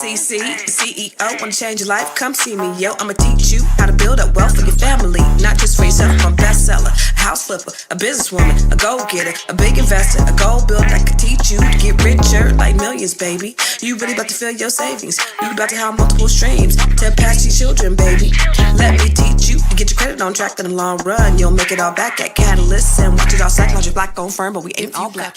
CEO, wanna change your life? Come see me, yo. I'ma teach you how to build up wealth for your family, not just for yourself. I'm a bestseller, a house flipper, a businesswoman, a go-getter, a big investor, a goal builder that could teach you to get richer like millions, baby. You really about to fill your savings. You about to have multiple streams to pass your children, baby. Let me teach you to get your credit on track in the long run. You'll make it all back at Catalyst and watch it all psychology black on firm, but we ain't all black.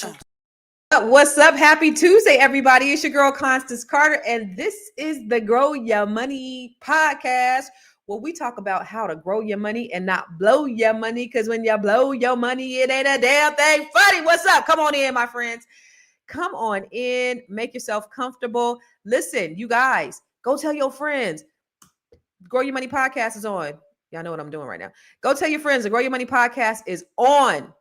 What's up? Happy Tuesday, everybody. It's your girl, Constance Carter, and this is the Grow Your Money podcast, where we talk about how to grow your money and not blow your money, because when you blow your money, it ain't a damn thing funny. What's up? Come on in, my friends. Come on in. Make yourself comfortable. Listen, you guys, go tell your friends. Grow Your Money podcast is on. Y'all know what I'm doing right now. Go tell your friends the Grow Your Money podcast is on.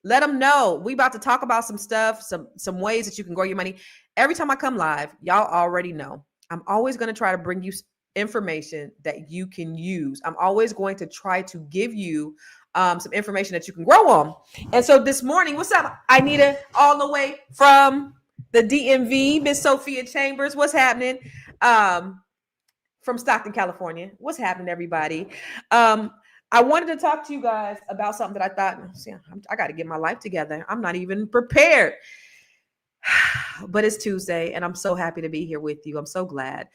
Let them know. We about to talk about some stuff, some ways that you can grow your money. Every time I come live, y'all already know, I'm always going to try to bring you information that you can use. I'm always going to try to give you some information that you can grow on. And so this morning, what's up? I need it all the way from the DMV, Miss Sophia Chambers. What's happening? From Stockton, California. What's happening, everybody? I wanted to talk to you guys about something that I thought, I got to get my life together. I'm not even prepared. But it's Tuesday, and I'm so happy to be here with you. I'm so glad.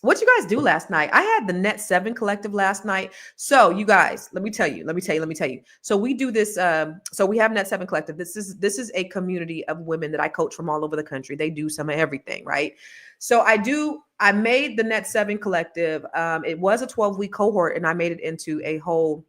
What you guys do last night? I had the Net 7 Collective last night. So you guys, let me tell you. So we do this. So we have Net 7 Collective. This is a community of women that I coach from all over the country. They do some of everything, right? So I made the Net 7 Collective. It was a 12-week cohort, and I made it into a whole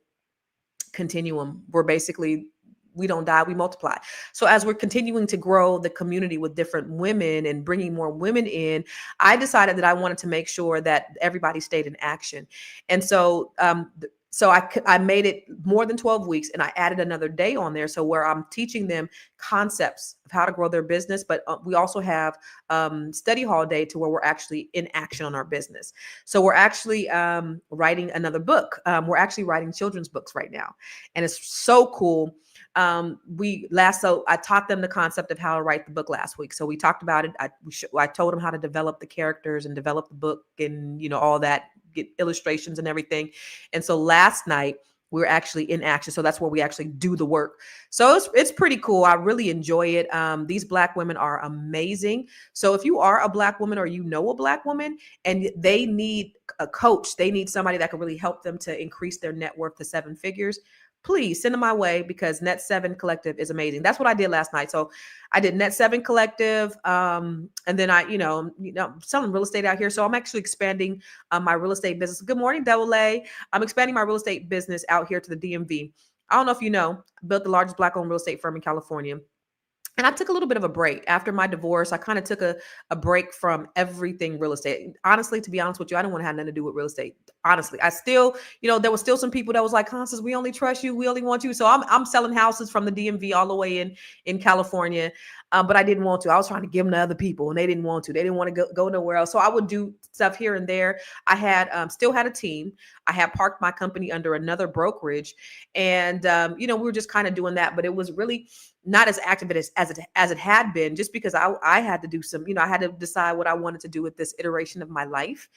continuum where basically we don't die, we multiply. So as we're continuing to grow the community with different women and bringing more women in, I decided that I wanted to make sure that everybody stayed in action. And so, I made it more than 12 weeks, and I added another day on there. So where I'm teaching them concepts of how to grow their business, but we also have study hall day to where we're actually in action on our business. So we're actually writing another book. We're actually writing children's books right now. And it's so cool. So I taught them the concept of how to write the book last week. So we talked about it. I told them how to develop the characters and develop the book and, all that, get illustrations and everything. And so last night we were actually in action. So that's where we actually do the work. So it's pretty cool. I really enjoy it. These Black women are amazing. So if you are a Black woman or a Black woman and they need a coach, they need somebody that can really help them to increase their net worth to 7 figures, please send them my way, because Net 7 Collective is amazing. That's what I did last night. So I did Net 7 Collective. And then I, selling real estate out here. So I'm actually expanding my real estate business. Good morning, Double A. I'm expanding my real estate business out here to the DMV. I don't know if you know, built the largest Black-owned real estate firm in California. And I took a little bit of a break after my divorce. I kind of took a break from everything real estate. Honestly, to be honest with you, I don't want to have nothing to do with real estate. Honestly, I still, there was still some people that was like, Constance, we only trust you. We only want you. So I'm selling houses from the DMV all the way in California. But I didn't want to. I was trying to give them to other people, and they didn't want to. They didn't want to go nowhere else. So I would do stuff here and there. I had still had a team. I had parked my company under another brokerage, and we were just kind of doing that. But it was really not as active as it had been, just because I had to do some. I had to decide what I wanted to do with this iteration of my life.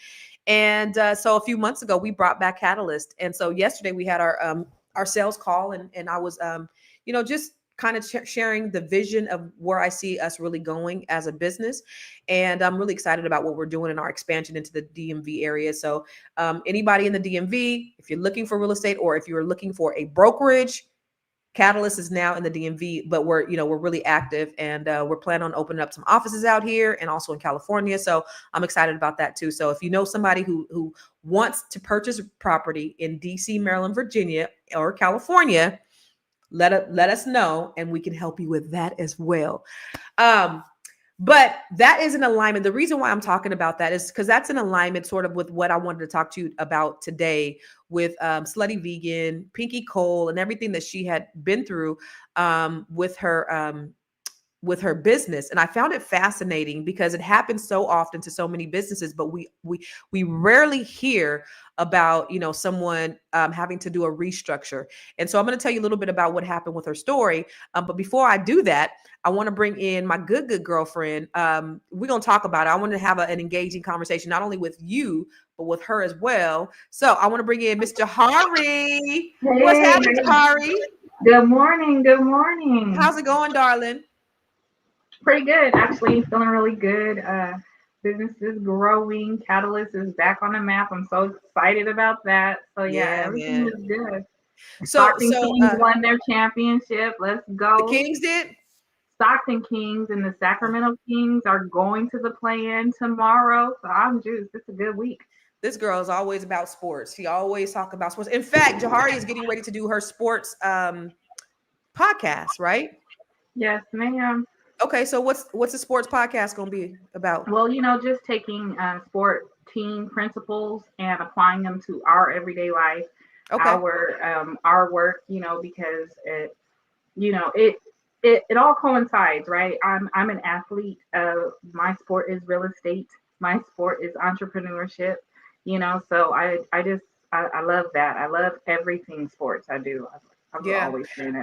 And so a few months ago, we brought back Catalyst. And so yesterday we had our sales call, and I was just kind of sharing the vision of where I see us really going as a business. And I'm really excited about what we're doing in our expansion into the DMV area. So anybody in the DMV, if you're looking for real estate, or if you're looking for a brokerage, Catalyst is now in the DMV, but we're really active, and we're planning on opening up some offices out here and also in California. So I'm excited about that too. So if you know somebody who wants to purchase property in DC, Maryland, Virginia, or California, let us know, and we can help you with that as well. But that is an alignment. The reason why I'm talking about that is because that's an alignment sort of with what I wanted to talk to you about today with Slutty Vegan, Pinky Cole, and everything that she had been through with her with her business. And I found it fascinating because it happens so often to so many businesses, but we rarely hear about, you know, someone having to do a restructure. And so I'm going to tell you a little bit about what happened with her story. But before I do that, I want to bring in my good girlfriend. We're going to talk about it. I want to have an engaging conversation, not only with you, but with her as well. So I want to bring in Miss Jahari. What's Hey, happening, Jahari? good morning. Good morning. How's it going, darling? Pretty good, actually. Feeling really good. Business is growing. Catalyst is back on the map. I'm so excited about that. So yeah, Yeah, everything man. is good. So Stockton Kings won their championship. Let's the go. Kings did. Stockton Kings and the Sacramento Kings are going to the play-in tomorrow. So I'm juiced. It's a good week. This girl is always about sports. She always talk about sports. In fact, Jahari is getting ready to do her sports podcast, right? Yes, ma'am. Okay, so what's the sports podcast going to be about? Well, just taking sport team principles and applying them to our everyday life, Okay. our work, because it all coincides, right? I'm an athlete. My sport is real estate. My sport is entrepreneurship. So I love that. I love everything sports. I do. I've Yeah. always been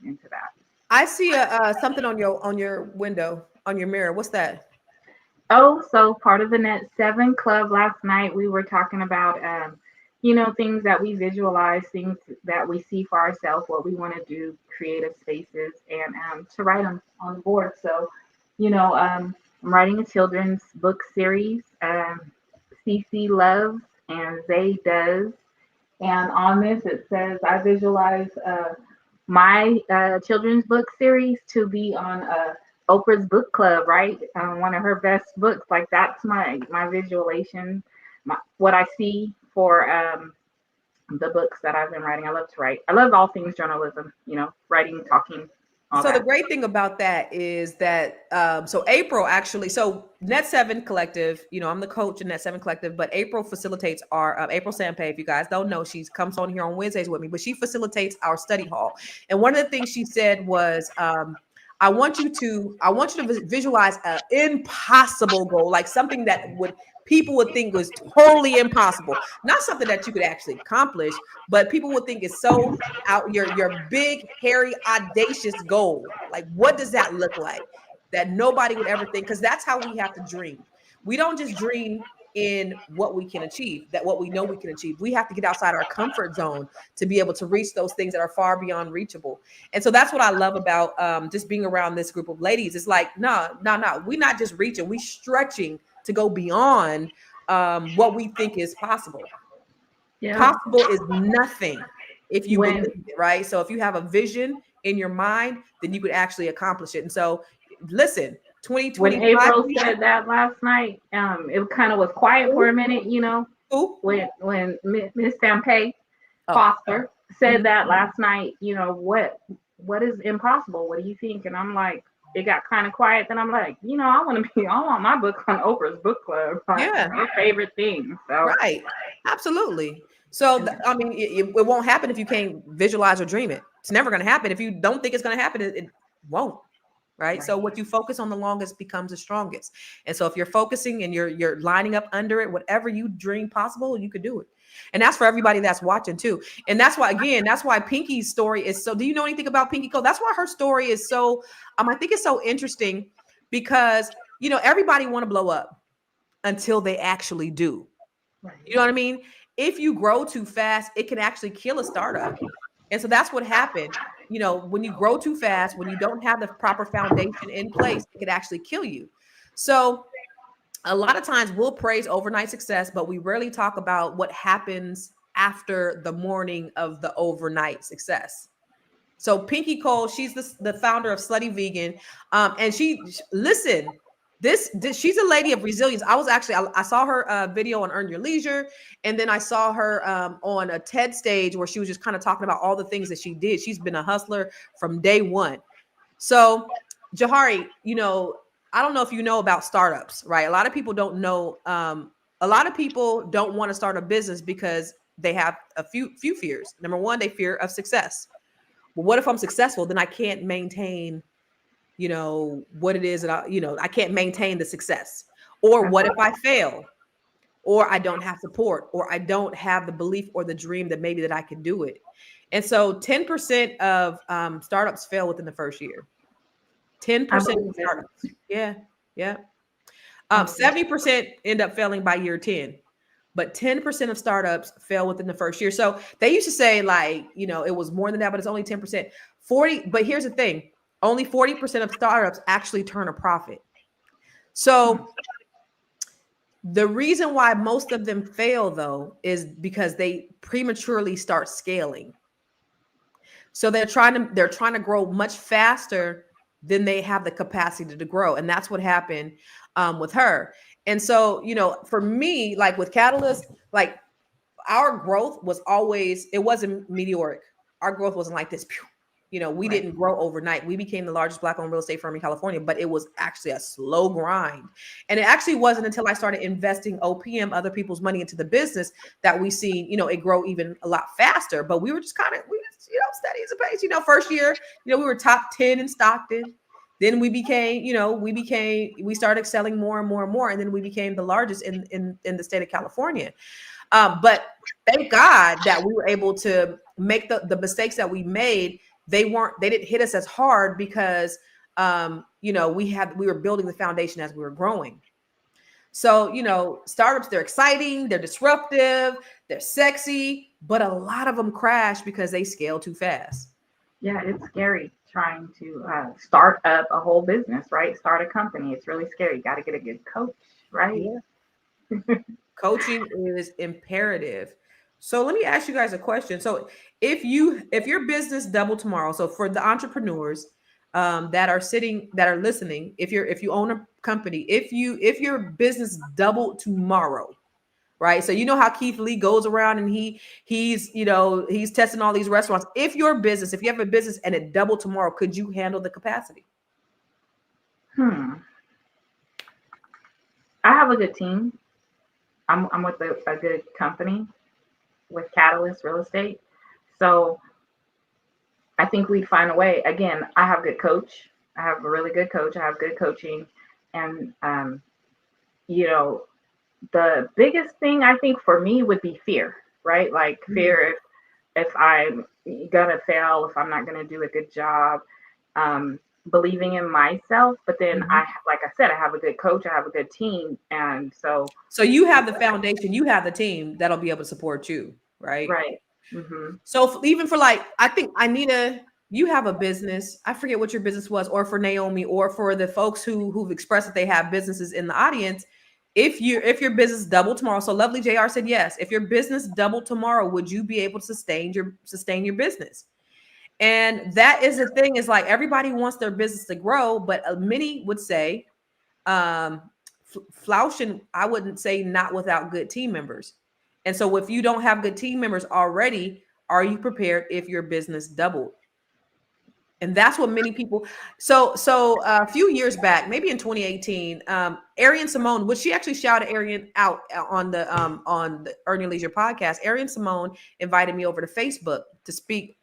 into that. I see something on your window, on your mirror. What's that? Oh, so part of the Net 7 Club last night, we were talking about, things that we visualize, things that we see for ourselves, what we want to do, creative spaces, and to write on the board. So, I'm writing a children's book series. CC loves and Zay does. And on this, it says, I visualize my children's book series to be on Oprah's book club, right? One of her best books. Like that's my visualization, what I see for the books that I've been writing. I love to write. I love all things journalism, writing, talking. So the great thing about that is that so April actually, so Net 7 Collective, I'm the coach in Net 7 Collective, but April facilitates our April Sampay. If you guys don't know, she comes on here on Wednesdays with me, but she facilitates our study hall. And one of the things she said was, I want you to visualize an impossible goal, like something that people would think was totally impossible, not something that you could actually accomplish, but people would think is so out your big, hairy, audacious goal. Like, what does that look like that nobody would ever think? Because that's how we have to dream. We don't just dream in what we can achieve, that what we know we can achieve. We have to get outside our comfort zone to be able to reach those things that are far beyond reachable. And so that's what I love about just being around this group of ladies. It's like, no, we're not just reaching, we stretching to go beyond what we think is possible. Yeah. Possible is nothing if you believe it, right? So if you have a vision in your mind, then you could actually accomplish it. And so listen, 2020. When April said that last night, it kind of was quiet for a minute, Ooh. When Miss Sampay Foster said that last night, what is impossible? What do you think? And I'm like, it got kind of quiet. Then I'm like, I want my book on Oprah's book club. Yeah. Her favorite thing. So. Right. Absolutely. So, I mean, it won't happen if you can't visualize or dream it. It's never going to happen. If you don't think it's going to happen, it won't. Right. So what you focus on the longest becomes the strongest. And so if you're focusing and you're lining up under it, whatever you dream possible, you could do it. And that's for everybody that's watching too. And that's why Pinky's story is so, do you know anything about Pinky Cole? That's why her story is so, I think it's so interesting because, everybody want to blow up until they actually do. You know what I mean? If you grow too fast, it can actually kill a startup. And so that's what happened. When you grow too fast, when you don't have the proper foundation in place, it could actually kill you. So a lot of times we'll praise overnight success, but we rarely talk about what happens after the morning of the overnight success. So Pinky Cole, she's the founder of Slutty Vegan. And she's a lady of resilience. I saw her video on Earn Your Leisure. And then I saw her on a TED stage where she was just kind of talking about all the things that she did. She's been a hustler from day one. So Jahari, I don't know if you know about startups, right? A lot of people don't know. A lot of people don't want to start a business because they have a few fears. Number one, they fear of success. Well, what if I'm successful? Then I can't maintain what it is that I can't maintain the success. Or what if I fail? Or I don't have support, or I don't have the belief or the dream that maybe that I can do it. And so 10% of startups fail within the first year. 10% I of believe it. startups. Yeah. Yeah. I believe 70% end up failing by year 10, but 10% of startups fail within the first year. So they used to say it was more than that, but it's only 10%. 40, but here's the thing. Only 40% of startups actually turn a profit. So the reason why most of them fail, though, is because they prematurely start scaling. So they're trying to grow much faster than they have the capacity to grow, and that's what happened with her. And so, for me, like with Catalyst, like our growth was always, it wasn't meteoric. Our growth wasn't like this. We didn't grow overnight. We became the largest Black-owned real estate firm in California, but it was actually a slow grind. And it actually wasn't until I started investing OPM, other people's money, into the business that we seen, it grow even a lot faster. But we were just steady as a pace. First year, we were top 10 in Stockton. Then we started selling more and more and more. And then we became the largest in the state of California. But thank God that we were able to make the mistakes that we made. They didn't hit us as hard because, we were building the foundation as we were growing. So, startups, they're exciting, they're disruptive, they're sexy, but a lot of them crash because they scale too fast. Yeah, it's scary trying to start up a whole business, right? Start a company. It's really scary. You got to get a good coach, right? Yeah. Coaching is imperative. So let me ask you guys a question. So if your business doubled tomorrow, so for the entrepreneurs that are listening, if you own a company, if your business doubled tomorrow, right? So how Keith Lee goes around and he's testing all these restaurants. If you have a business and it doubled tomorrow, could you handle the capacity? I have a good team. I'm with a good company with Catalyst Real Estate. So I think we'd find a way. Again, I have a good coach. I have a really good coach. I have good coaching. And, the biggest thing I think for me would be fear, right? Like fear if I'm going to fail, if I'm not going to do a good job, believing in myself. But then like I said, I have a good coach. I have a good team. And so you have the foundation, you have the team that'll be able to support you. Right. Right. Mm-hmm. So even for I think Anita, you have a business. I forget what your business was, or for Naomi, or for the folks who've expressed that they have businesses in the audience. If your business doubled tomorrow, so Lovely JR said yes. If your business doubled tomorrow, would you be able to sustain your business? And that is the thing, is like everybody wants their business to grow, but many would say, Flauschen, I wouldn't say not without good team members. And so if you don't have good team members already, are you prepared if your business doubled? And that's what many people. So a few years back, maybe in 2018, Arian Simone, which she actually shouted Arian out on the Earn Your Leisure podcast. Arian Simone invited me over to Facebook to speak.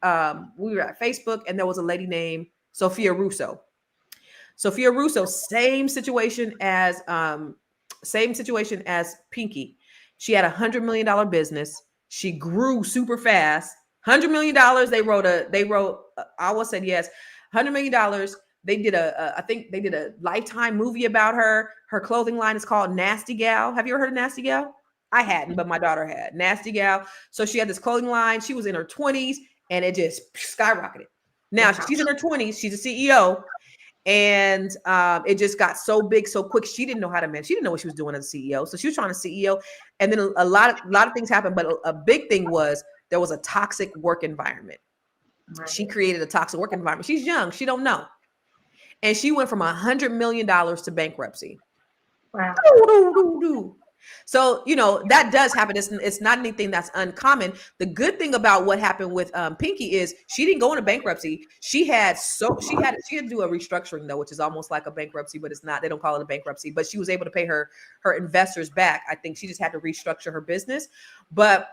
We were at Facebook, and there was a lady named Sophia Russo. Sophia Russo, same situation as Pinky. She had $100 million business. She grew super fast. $100 million. I always said yes. $100 million. They did I think they did a Lifetime movie about her. Her clothing line is called Nasty Gal. Have you ever heard of Nasty Gal? I hadn't, but my daughter had. Nasty Gal. So she had this clothing line. She was in her 20s, and it just skyrocketed. Now she's in her 20s. She's a CEO. And it just got so big so quick. She didn't know how to manage. She didn't know what she was doing as a CEO. So she was trying to CEO. And then a lot of things happened. But a big thing was there was a toxic work environment. Right. She created a toxic work environment. She's young. She don't know. And she went from $100 million to bankruptcy. Wow. So, that does happen. It's not anything that's uncommon. The good thing about what happened with Pinky is she didn't go into bankruptcy. She had to do a restructuring, though, which is almost like a bankruptcy, but it's not. They don't call it a bankruptcy. But she was able to pay her investors back. I think she just had to restructure her business. But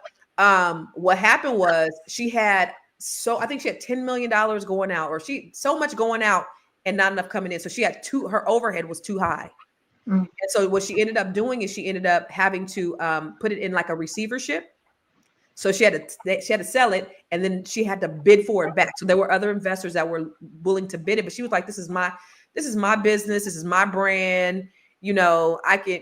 what happened was I think she had $10 million going out, or so much going out and not enough coming in. So she had her overhead was too high. Mm. And so what she ended up doing is she ended up having to put it in like a receivership. So she had to sell it, and then she had to bid for it back. So there were other investors that were willing to bid it, but she was like, this is my business, this is my brand. I can,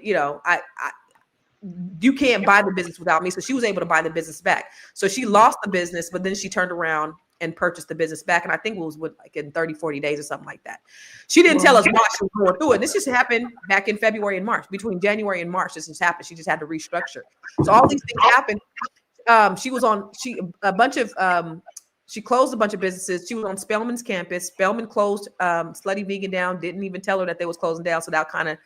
you can't buy the business without me. So she was able to buy the business back. So she lost the business, but then she turned around and purchased the business back. And I think it was like in 30, 40 days or something like that. She didn't tell us why she was going through it. This just happened back in February and March. Between January and March, this just happened. She just had to restructure. So all these things happened. She closed a bunch of businesses. She was on Spelman's campus. Spelman closed Slutty Vegan down, didn't even tell her that they was closing down. So that kind of,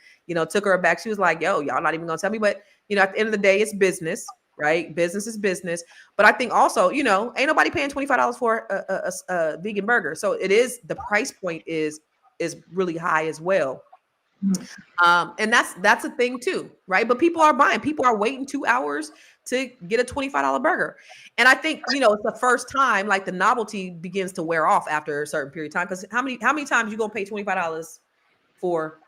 took her back. She was like, yo, y'all not even gonna tell me. But, at the end of the day, it's business, right? Business is business. But I think also, ain't nobody paying $25 for a vegan burger. So it is, the price point is really high as well. And that's a thing too, right? But people are buying. People are waiting 2 hours to get a $25 burger. And I think, it's the first time like the novelty begins to wear off after a certain period of time. Because how many times you gonna pay $25 for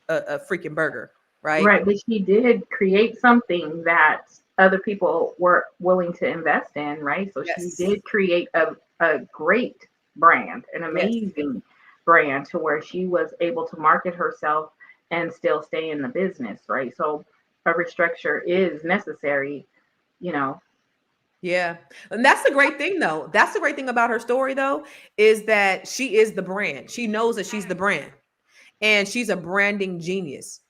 a freaking burger, right? Right, but she did create something that other people were willing to invest in, right? So Yes. She did create a great brand, an amazing brand, to where she was able to market herself and still stay in the business, right? So a restructure is necessary, Yeah. And that's the great thing though. That's the great thing about her story though, is that she is the brand. She knows that she's the brand, and she's a branding genius.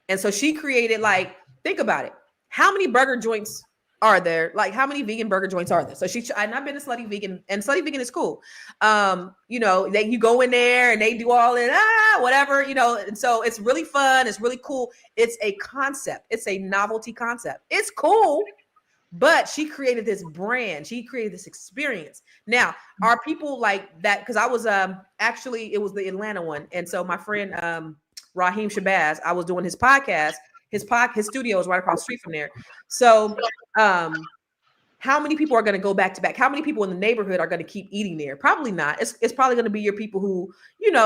And so she created, like, think about it. How many burger joints are there? Like, how many vegan burger joints are there? So and I've been to Slutty Vegan, and Slutty Vegan is cool. You go in there and they do all that, whatever, and so it's really fun. It's really cool. It's a concept. It's a novelty concept. It's cool. But she created this brand. She created this experience. Now, are people like that? Because I was actually, it was the Atlanta one. And so my friend Raheem Shabazz, I was doing his podcast. His studio is right across the street from there. So how many people are going to go back to back? How many people in the neighborhood are going to keep eating there? Probably not. It's probably going to be your people who,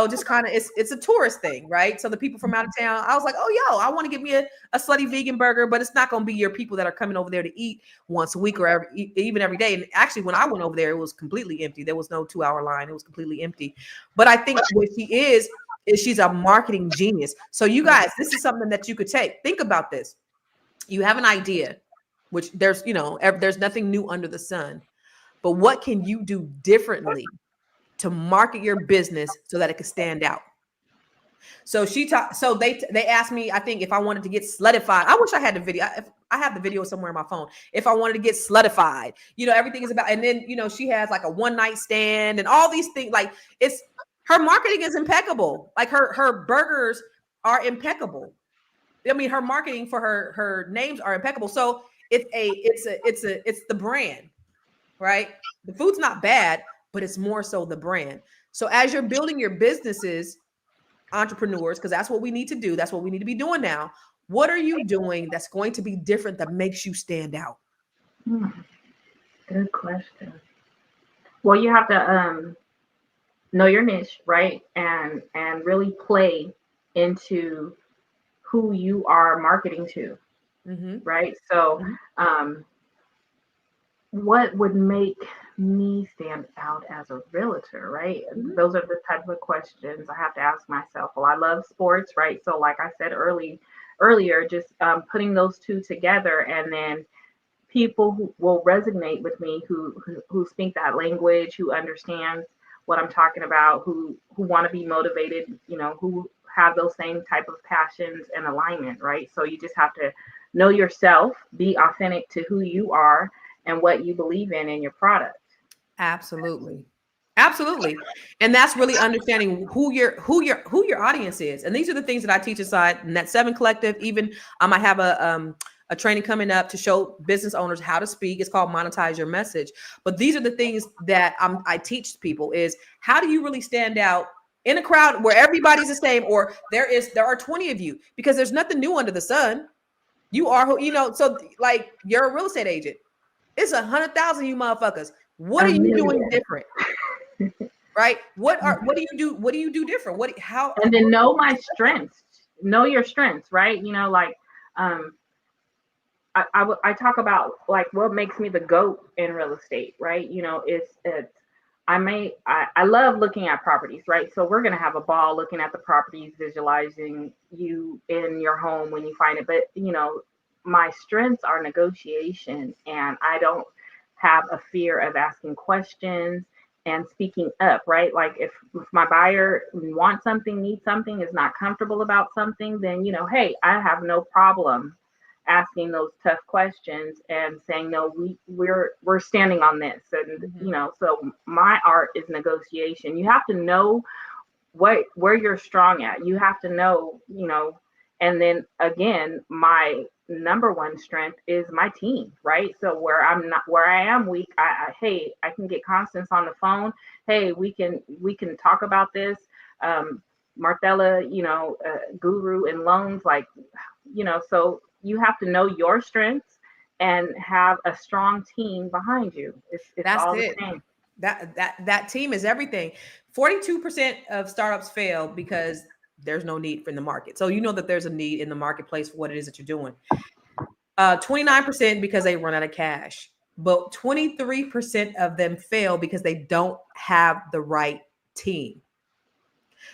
just kind of, it's a tourist thing, right? So the people from out of town, I was like, oh, yo, I want to get me a Slutty Vegan burger, but it's not going to be your people that are coming over there to eat once a week or even every day. And actually, when I went over there, it was completely empty. There was no 2-hour line. It was completely empty. But I think what she is she's a marketing genius. So you guys, this is something that you could take. Think about this. You have an idea, which there's nothing new under the sun, but what can you do differently to market your business so that it can stand out? So they asked me, I think, if I wanted to get sluttified. I wish I had the video. I have the video somewhere on my phone. If I wanted to get sluttified, everything is about, and then, she has like a one night stand and all these things. Like, her marketing is impeccable. Like her burgers are impeccable. I mean, her marketing for her names are impeccable. So it's the brand, right? The food's not bad, but it's more so the brand. So as you're building your businesses, entrepreneurs, because that's what we need to do. That's what we need to be doing now. What are you doing that's going to be different that makes you stand out? Good question. Well, you have to know your niche, right? And really play into who you are marketing to, right? So what would make me stand out as a realtor, right? Those are the type of questions I have to ask myself. Well, I love sports, right? So like I said earlier, just putting those two together, and then people who will resonate with me, who speak that language, who understands what I'm talking about, who want to be motivated, who have those same type of passions and alignment, right? So you just have to know yourself, be authentic to who you are and what you believe in your product. Absolutely. And that's really understanding who your audience is. And these are the things that I teach inside Net 7 Collective. Even I might have a training coming up to show business owners how to speak. It's called Monetize Your Message. But these are the things that I teach people is, how do you really stand out in a crowd where everybody's the same, or there are 20 of you, because there's nothing new under the sun. You are who, so like, you're a real estate agent. It's 100,000 you motherfuckers. What are you doing different? right? What do you do? What do you do different? How? And then know my strengths. Know your strengths, right? You know, like I talk about like what makes me the GOAT in real estate, right? You know, it's I love looking at properties, right? So we're gonna have a ball looking at the properties, visualizing you in your home when you find it. But you know, my strengths are negotiation, and I don't have a fear of asking questions and speaking up, right? Like if my buyer wants something, needs something, is not comfortable about something, then you know, hey, I have no problem asking those tough questions and saying no, we're standing on this. And you know, so my art is negotiation. You have to know where you're strong at. You have to know, you know, and then again, my number one strength is my team, right? So where I am weak, hey, I can get Constance on the phone. Hey, we can talk about this. Marthella, you know, guru in loans, like, you know, so you have to know your strengths and have a strong team behind you. It's That's all it. the same. That team is everything. 42% of startups fail because there's no need in the market. So you know that there's a need in the marketplace for what it is that you're doing. 29% because they run out of cash, but 23% of them fail because they don't have the right team.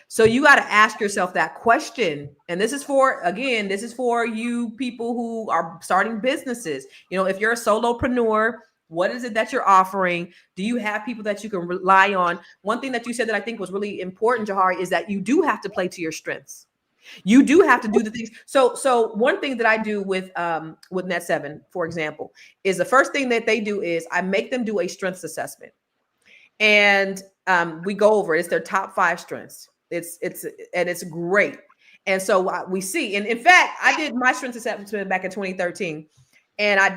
So you got to ask yourself that question. And this is for you people who are starting businesses. You know, if you're a solopreneur, what is it that you're offering? Do you have people that you can rely on? One thing that you said that I think was really important, Jahari, is that you do have to play to your strengths. You do have to do the things. So one thing that I do with Net7, for example, is the first thing that they do is I make them do a strengths assessment. And we go over it. It's their top 5 strengths. It's great. And so we see, and in fact, I did my strengths assessment back in 2013. And I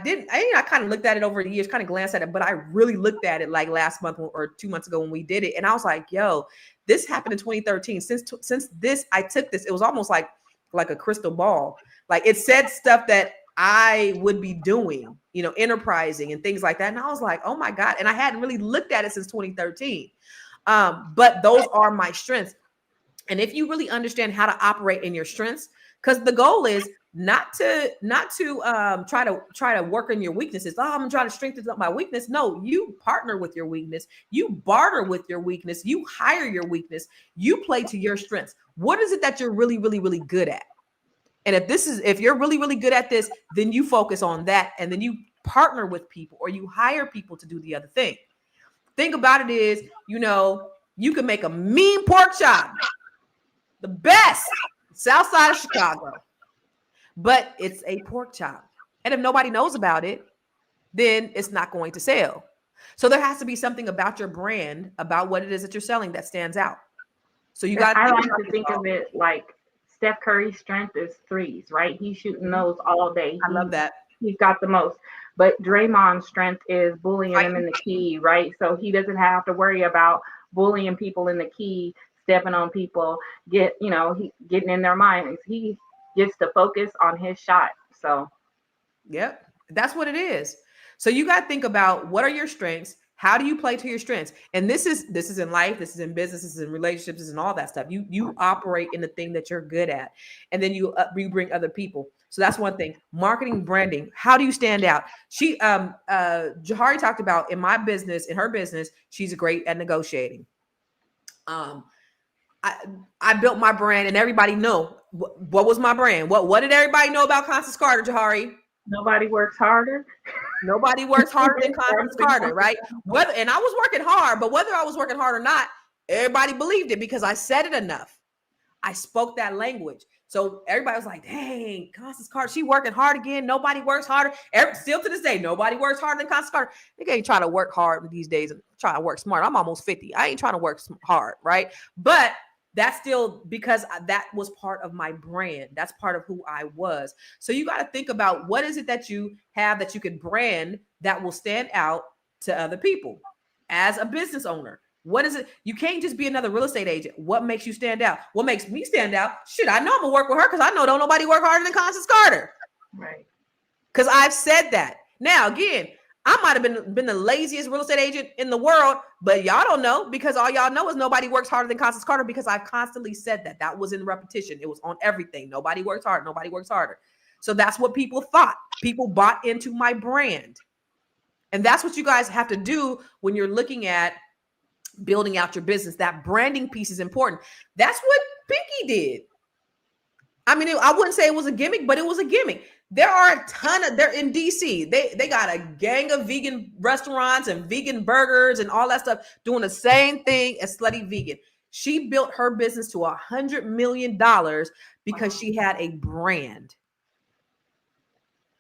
kind of looked at it over the years, kind of glanced at it, but I really looked at it like last month or 2 months ago when we did it. And I was like, yo, this happened in 2013. Since I took this, it was almost like a crystal ball. Like it said stuff that I would be doing, you know, enterprising and things like that. And I was like, oh my God. And I hadn't really looked at it since 2013. But those are my strengths. And if you really understand how to operate in your strengths, because the goal is not to try to work on your weaknesses. Oh, I'm trying to strengthen up my weakness. No, you partner with your weakness. You barter with your weakness. You hire your weakness. You play to your strengths. What is it that you're really, really, really good at? And if you're really, really good at this, then you focus on that. And then you partner with people or you hire people to do the other thing. Think about it is, you know, you can make a mean pork chop, the best south side of Chicago, but it's a pork chop. And if nobody knows about it, then it's not going to sell. So there has to be something about your brand, about what it is that you're selling that stands out. So you got I like to think of it like Steph Curry's strength is threes, right? He's shooting those all day. I love that. He's got the most. But Draymond's strength is bullying them in the key, right? So he doesn't have to worry about bullying people in the key, stepping on people, getting in their minds. He gets to focus on his shot. So, yep, that's what it is. So you got to think about what are your strengths. How do you play to your strengths? And this is in life, this is in business, this is in relationships, this is in all that stuff. You operate in the thing that you're good at, and then you bring other people. So that's one thing. Marketing, branding. How do you stand out? Jahari talked about in her business, she's great at negotiating. I built my brand, and everybody know what was my brand. What did everybody know about Constance Carter, Jahari? Nobody works harder. Nobody works harder than Constance Carter, right? And I was working hard, but whether I was working hard or not, everybody believed it because I said it enough. I spoke that language. So everybody was like, dang, Constance Carter, she working hard again. Nobody works harder. Still to this day, nobody works harder than Constance Carter. They ain't trying to work hard these days and trying to work smart. I'm almost 50. I ain't trying to work hard, right? But that's still because that was part of my brand. That's part of who I was. So you got to think about what is it that you have that you could brand that will stand out to other people as a business owner. What is it? You can't just be another real estate agent. What makes you stand out? What makes me stand out? Shit, I know I'm gonna work with her because I know don't nobody work harder than Constance Carter. Right. Because I've said that. Now, again, I might have been the laziest real estate agent in the world, but y'all don't know, because all y'all know is nobody works harder than Constance Carter, because I've constantly said that. That was in repetition. It was on everything. Nobody works hard. Nobody works harder. So that's what people thought. People bought into my brand. And that's what you guys have to do when you're looking at building out your business. That branding piece is important. That's what Pinky did. I mean, I wouldn't say it was a gimmick, but it was a gimmick. There are a ton of, they're in DC. They got a gang of vegan restaurants and vegan burgers and all that stuff doing the same thing as Slutty Vegan. She built her business to $100 million because she had a brand.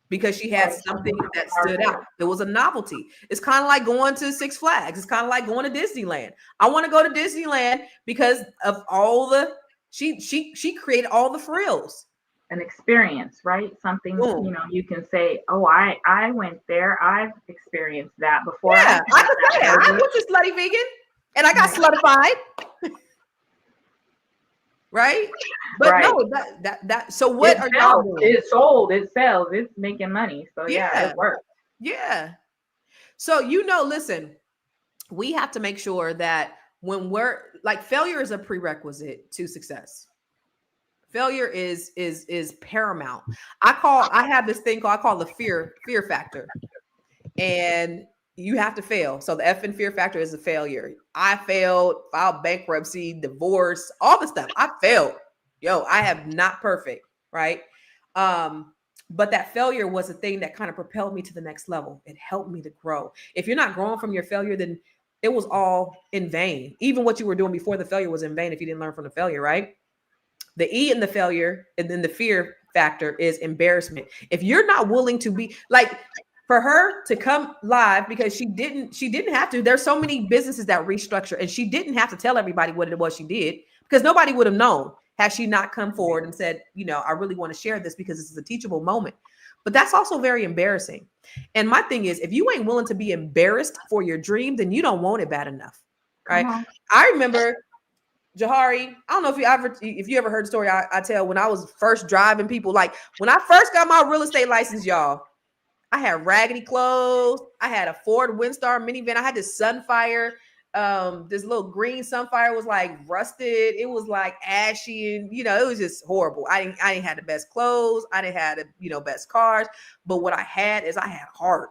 Because she had something that stood out. There was a novelty. It's kind of like going to Six Flags. It's kind of like going to Disneyland. I want to go to Disneyland because of all the, she created all the frills. An experience, right? Something, you know, you can say, oh, I went there. I've experienced that before. Yeah, I could say that. I went to Slutty Vegan and I got sluttified. Right? But right. No, that so what are y'all doing? It's sold, it sells, it's making money. So yeah, it works. Yeah. So, you know, listen, we have to make sure that when we're like, failure is a prerequisite to success. Failure is paramount. I have this thing I call the fear factor. And you have to fail. So the F in fear factor is a failure. I failed, filed bankruptcy, divorce, all the stuff. I failed. I have not perfect, right? But that failure was a thing that kind of propelled me to the next level. It helped me to grow. If you're not growing from your failure, then it was all in vain. Even what you were doing before the failure was in vain if you didn't learn from the failure, right? The E in the failure and then the fear factor is embarrassment. If you're not willing to be like, for her to come live, because she didn't have to. There's so many businesses that restructure, and she didn't have to tell everybody what it was she did, because nobody would have known had she not come forward and said, you know, I really want to share this because this is a teachable moment. But that's also very embarrassing. And my thing is, if you ain't willing to be embarrassed for your dream, then you don't want it bad enough, right? I remember Jahari, I don't know if you ever heard the story I tell when I was first driving people. Like when I first got my real estate license, y'all, I had raggedy clothes. I had a Ford Windstar minivan. I had this Sunfire. This little green Sunfire was like rusted. It was like ashy, and it was just horrible. I didn't have the best clothes. I didn't have the best cars. But what I had is I had heart.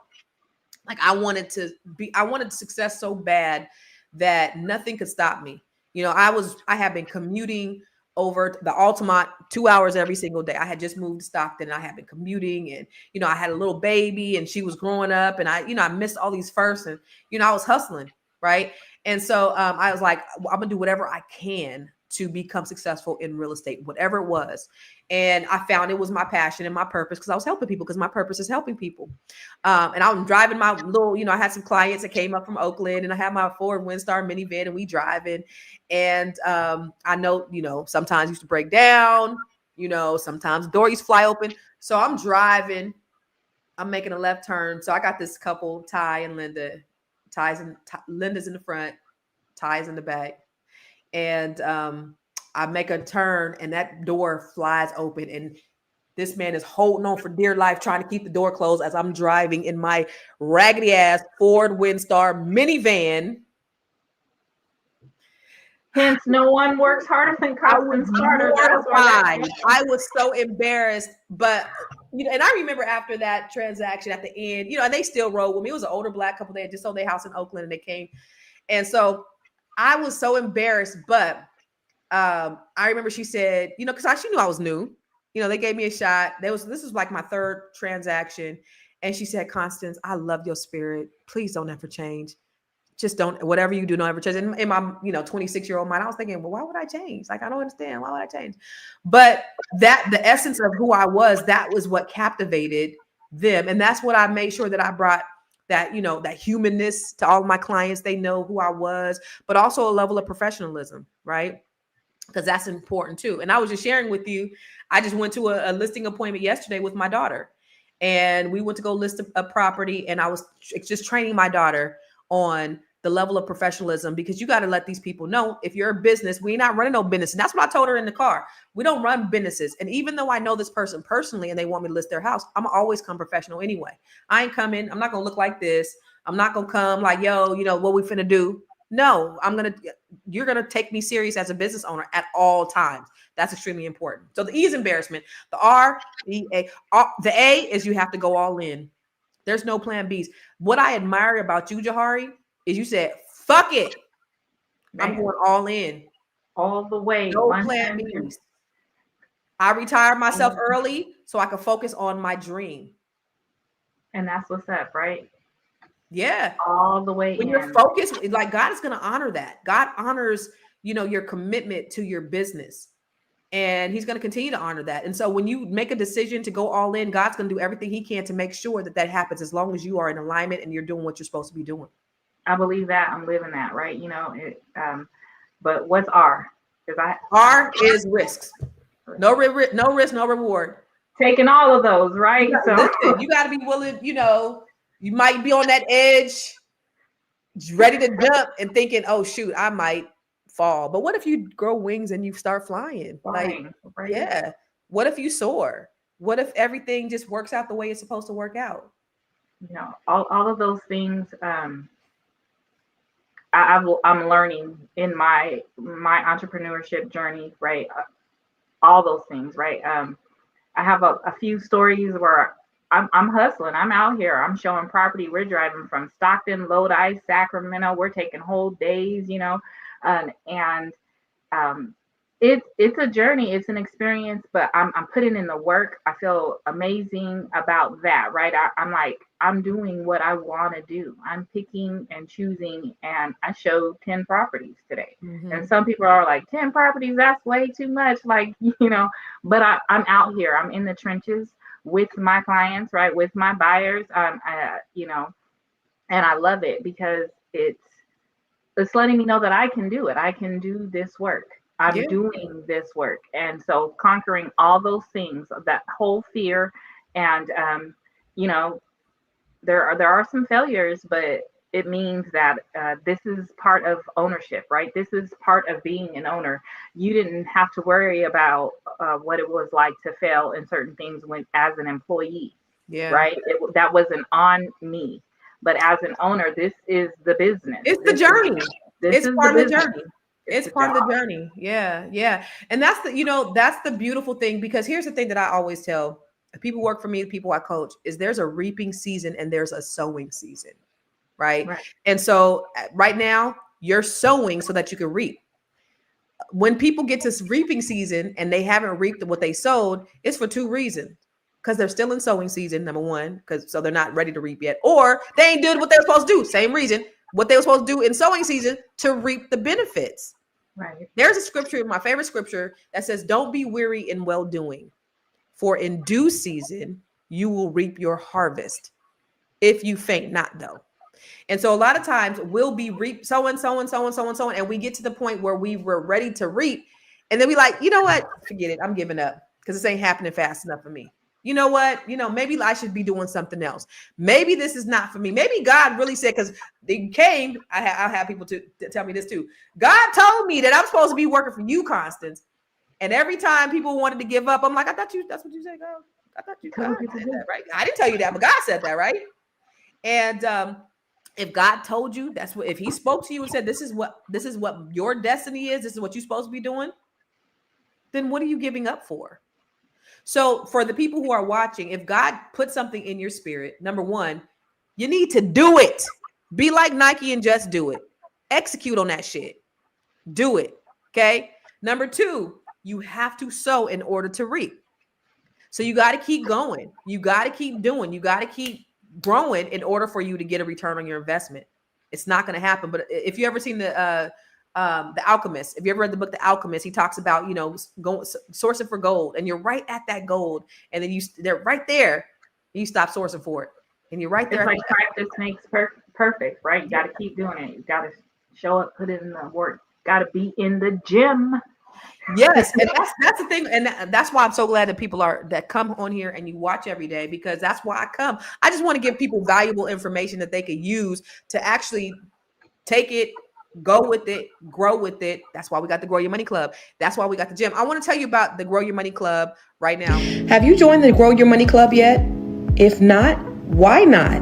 Like I wanted success so bad that nothing could stop me. I had been commuting over the Altamont 2 hours every single day. I had just moved to Stockton, and I had been commuting, and, I had a little baby, and she was growing up, and I missed all these firsts, and, I was hustling. Right. And so I was like, I'm gonna do whatever I can to become successful in real estate, whatever it was. And I found it was my passion and my purpose, because I was helping people, because my purpose is helping people. And I was driving my little, I had some clients that came up from Oakland, and I had my Ford Windstar minivan, and we driving. And I know, sometimes used to break down, sometimes doors used to fly open. So I'm driving, I'm making a left turn. So I got this couple, Ty and Linda. Linda's in the front, Ty's in the back. And I make a turn, and that door flies open, and this man is holding on for dear life, trying to keep the door closed as I'm driving in my raggedy ass Ford Windstar minivan. Hence, no one works harder than Constance Carter. I was so embarrassed, but and I remember after that transaction at the end, and they still rode with me. It was an older Black couple. They had just sold their house in Oakland, and they came, and so I was so embarrassed. But I remember she said, because she knew I was new. They gave me a shot. This was like my third transaction, and she said, "Constance, I love your spirit. Please don't ever change. Just don't, whatever you do, don't ever change." And in my, 26-year-old mind, I was thinking, well, why would I change? Like, I don't understand. Why would I change? But the essence of who I was, that was what captivated them. And that's what I made sure that I brought, that, that humanness to all of my clients. They know who I was, but also a level of professionalism, right? Because that's important too. And I was just sharing with you, I just went to a listing appointment yesterday with my daughter, and we went to go list a property, and I was just training my daughter on the level of professionalism, because you got to let these people know if you're a business, we're not running no business. And that's what I told her in the car. We don't run businesses. And even though I know this person personally and they want me to list their house, I'm always come professional anyway. I ain't coming. I'm not going to look like this. I'm not going to come like, yo, you know, what we finna do? No, you're going to take me serious as a business owner at all times. That's extremely important. So the E is embarrassment. The R, the A is you have to go all in. There's no plan Bs. What I admire about you, Jahari, is you said, fuck it. Man. I'm going all in. All the way. No plan Bs. I retired myself early so I could focus on my dream. And that's what's up, right? Yeah. All the way. When you're focused, like God is going to honor that. God honors, you know, your commitment to your business. And he's going to continue to honor that. And so when you make a decision to go all in, God's going to do everything he can to make sure that that happens, as long as you are in alignment and you're doing what you're supposed to be doing. I believe that. I'm living that, right? You know, but what's R? R is risks. No risk, no reward. Taking all of those, right? Listen, you got to be willing, you know, you might be on that edge, ready to jump and thinking, oh, shoot, I might fall. But what if you grow wings and you start flying? Right. Yeah. What if you soar? What if everything just works out the way it's supposed to work out? You know, all of those things I'm learning in my entrepreneurship journey, right? All those things, right? I have a few stories where I'm hustling. I'm out here. I'm showing property. We're driving from Stockton, Lodi, Sacramento. We're taking whole days, you know. It's a journey, it's an experience, but I'm putting in the work. I feel amazing about that, right? I'm doing what I want to do. I'm picking and choosing, and I showed 10 properties today. Mm-hmm. And some people are like, 10 properties, that's way too much. Like, you know, but I'm out here. I'm in the trenches with my clients, right? With my buyers, you know, and I love it because it's letting me know that I can do it. I can do this work. I'm doing this work. And so conquering all those things, that whole fear, and, you know, there are some failures, but it means that this is part of ownership, right? This is part of being an owner. You didn't have to worry about what it was like to fail in certain things as an employee, right? That wasn't on me. But as an owner, this is the business. It's the journey. It's part of the journey. It's part of the journey. Yeah. Yeah. And that's that's the beautiful thing, because here's the thing that I always tell people work for me, people I coach, is there's a reaping season and there's a sowing season. Right. And so right now you're sowing so that you can reap. When people get to reaping season and they haven't reaped what they sowed, it's for two reasons. Because they're still in sowing season, number one, so they're not ready to reap yet, or they ain't doing what they're supposed to do. Same reason, what they were supposed to do in sowing season to reap the benefits. Right. There's a scripture, my favorite scripture, that says, "Don't be weary in well doing, for in due season you will reap your harvest. If you faint not, though." And so a lot of times we'll be sowing, and we get to the point where we were ready to reap, and then we like, you know what? Forget it. I'm giving up because this ain't happening fast enough for me. You know what? Maybe I should be doing something else. Maybe this is not for me. Maybe God really said, because they came, I'll have people to tell me this too. God told me that I'm supposed to be working for you, Constance. And every time people wanted to give up, I'm like, that's what you said, God. I thought you God said that, right? I didn't tell you that, but God said that, right? And if God told you, if he spoke to you and said, this is what your destiny is, this is what you're supposed to be doing, then what are you giving up for? So for the people who are watching, if God put something in your spirit, number one, you need to do it. Be like Nike and just do it. Execute on that shit. Do it. Okay. Number two, you have to sow in order to reap. So you got to keep going. You got to keep doing. You got to keep growing in order for you to get a return on your investment. It's not going to happen. But if you ever seen The Alchemist, if you ever read the book The Alchemist, he talks about sourcing for gold, and you're right at that gold, and then they're right there, and you stop sourcing for it, and you're right there. It's like practice makes perfect, right? You got to keep doing it. You got to show up, put it in the work. Got to be in the gym. Yes, and that's the thing, and that's why I'm so glad that people that come on here and you watch every day, because that's why I come. I just want to give people valuable information that they could use to actually Take it, go with it, grow with it. That's why we got the Grow Your Money Club. That's why we got the gym. I want to tell you about the Grow Your Money Club right now. Have you joined the Grow Your Money Club yet? If not, why not?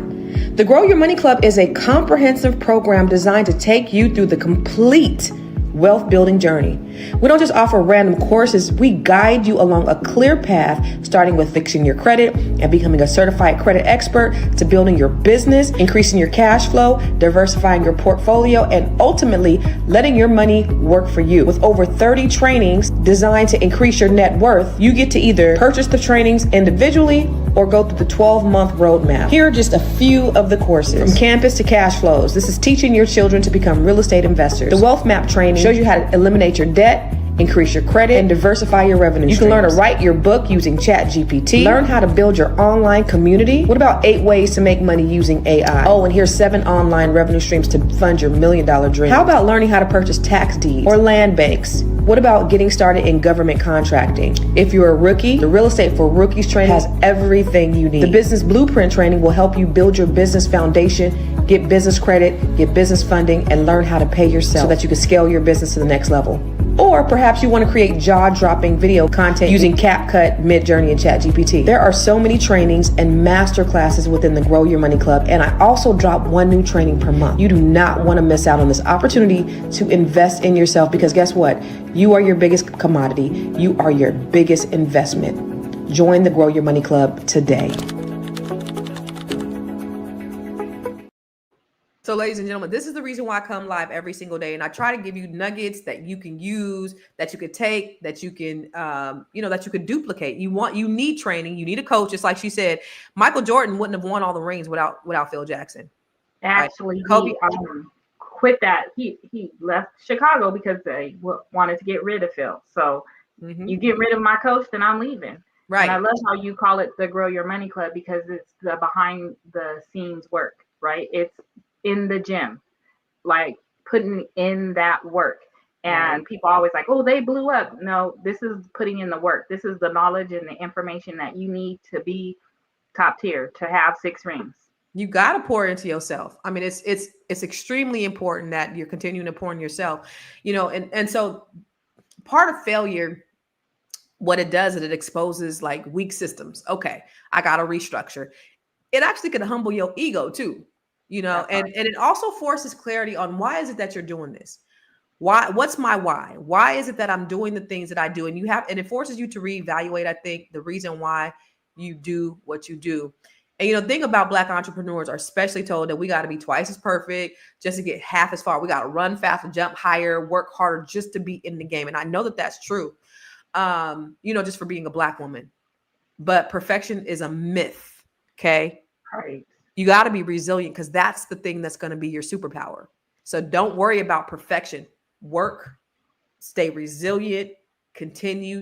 The Grow Your Money Club is a comprehensive program designed to take you through the complete wealth building journey. We don't just offer random courses, we guide you along a clear path, starting with fixing your credit and becoming a certified credit expert, to building your business, increasing your cash flow, diversifying your portfolio, and ultimately letting your money work for you. With over 30 trainings designed to increase your net worth, you get to either purchase the trainings individually or go through the 12-month roadmap. Here are just a few of the courses. From campus to cash flows, this is teaching your children to become real estate investors. The wealth map training shows you how to eliminate your debt, increase your credit, and diversify your revenue streams. You can learn to write your book using ChatGPT. Learn how to build your online community. What about 8 ways to make money using AI? Oh, and here's 7 online revenue streams to fund your $1 million dream. How about learning how to purchase tax deeds or land banks? What about getting started in government contracting? If you're a rookie, the Real Estate for Rookies training has everything you need. The Business Blueprint training will help you build your business foundation, get business credit, get business funding, and learn how to pay yourself so that you can scale your business to the next level. Or perhaps you want to create jaw-dropping video content using CapCut, Midjourney, and ChatGPT. There are so many trainings and master classes within the Grow Your Money Club, and I also drop 1 new training per month. You do not want to miss out on this opportunity to invest in yourself, because guess what? You are your biggest commodity. You are your biggest investment. Join the Grow Your Money Club today. So, ladies and gentlemen, this is the reason why I come live every single day, and I try to give you nuggets that you can use, that you could take, that you can, that you could duplicate. You need training, you need a coach. Just like she said, Michael Jordan wouldn't have won all the rings without Phil Jackson. Actually, right? Kobe he quit that. He left Chicago because they wanted to get rid of Phil. So you get rid of my coach, then I'm leaving. Right. And I love how you call it the Grow Your Money Club, because it's the behind the scenes work, right? It's in the gym, like putting in that work. And people always like, oh, they blew up. No, this is putting in the work. This is the knowledge and the information that you need to be top tier, to have 6 rings. You got to pour into yourself. I mean, it's extremely important that you're continuing to pour in yourself, and so part of failure, what it does is it exposes like weak systems. Okay, I got to restructure. It actually can humble your ego too. And it also forces clarity on why is it that you're doing this? What's my why? Why is it that I'm doing the things that I do? And it forces you to reevaluate, I think, the reason why you do what you do. And, think about Black entrepreneurs are especially told that we got to be twice as perfect just to get half as far. We got to run faster, jump higher, work harder just to be in the game. And I know that that's true, just for being a Black woman. But perfection is a myth, okay? Right. You got to be resilient, because that's the thing that's going to be your superpower. So don't worry about perfection. Work, stay resilient, continue,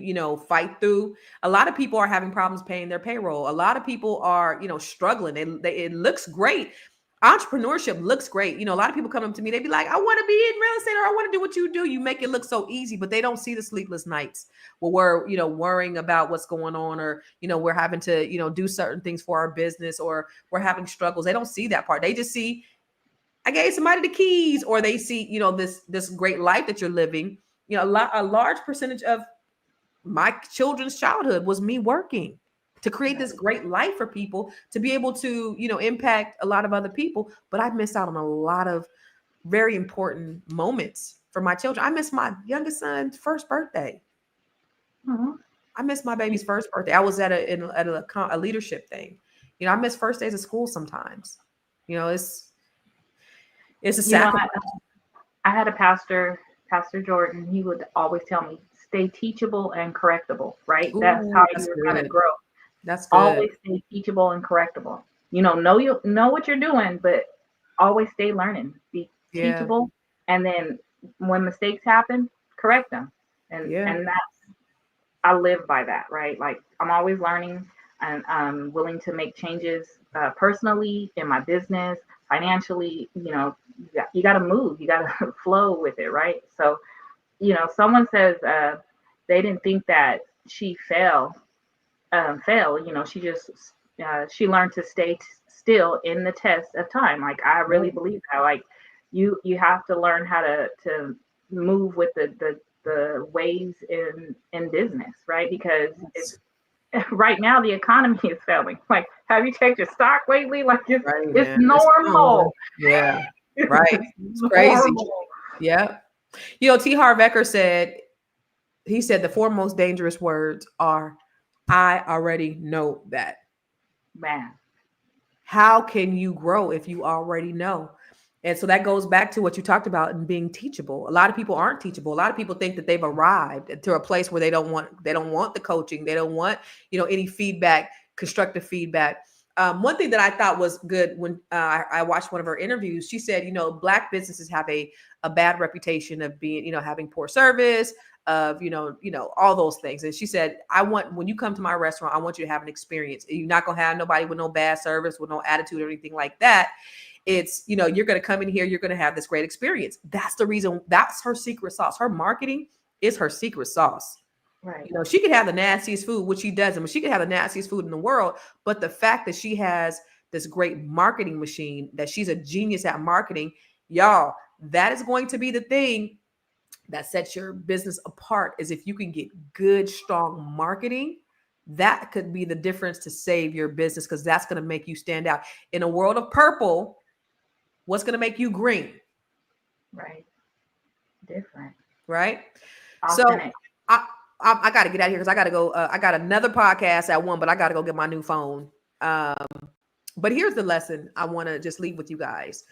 fight through. A lot of people are having problems paying their payroll. A lot of people are, struggling. It looks great. Entrepreneurship looks great. A lot of people come up to me, they be like, I want to be in real estate, or I want to do what you do. You make it look so easy, but they don't see the sleepless nights where we're, worrying about what's going on, or, we're having to, do certain things for our business, or we're having struggles. They don't see that part. They just see, I gave somebody the keys, or they see, this great life that you're living. A large percentage of my children's childhood was me working to create this great life for people, to be able to, impact a lot of other people. But I missed out on a lot of very important moments for my children. I missed my youngest son's first birthday. I missed my baby's first birthday. I was at a leadership thing. I miss first days of school sometimes. It's a sacrifice. I had a pastor, Pastor Jordan. He would always tell me, stay teachable and correctable, right? That's how you're going to grow. That's good. Always stay teachable and correctable. You know what you're doing, but always stay learning. Be teachable, and then when mistakes happen, correct them. And that's, I live by that, right? Like, I'm always learning, and I'm willing to make changes personally, in my business, financially. You got to move. You got to flow with it, right? So, someone says they didn't think that she fail. She just she learned to stay still in the test of time. Like, I really believe that. Like, you have to learn how to move with the waves in business, right? Because it's right now the economy is failing. Like, have you checked your stock lately? Like, it's man. normal. Yeah, right. It's crazy. Normal. Yeah. You know, T. Harv Eker said, he said the four most dangerous words are, I already know that. Man. How can you grow if you already know? And so that goes back to what you talked about and being teachable. A lot of people aren't teachable. A lot of people think that they've arrived to a place where they don't want the coaching. They don't want, any feedback, constructive feedback. One thing that I thought was good when I watched one of her interviews, she said, Black businesses have a bad reputation of being, having poor service, of, all those things. And she said, when you come to my restaurant, I want you to have an experience. You're not going to have nobody with no bad service, with no attitude or anything like that. It's, you're going to come in here, you're going to have this great experience. That's the reason, that's her secret sauce. Her marketing is her secret sauce. Right. She could have the nastiest food, which she doesn't, but she could have the nastiest food in the world. But the fact that she has this great marketing machine, that she's a genius at marketing, y'all, that is going to be the thing that sets your business apart. Is if you can get good, strong marketing, that could be the difference to save your business, because that's going to make you stand out. In a world of purple, what's going to make you green? Right. Different. Right. Authentic. So I got to get out of here because I got to go. I got another podcast at 1, but I got to go get my new phone. But here's the lesson I want to just leave with you guys.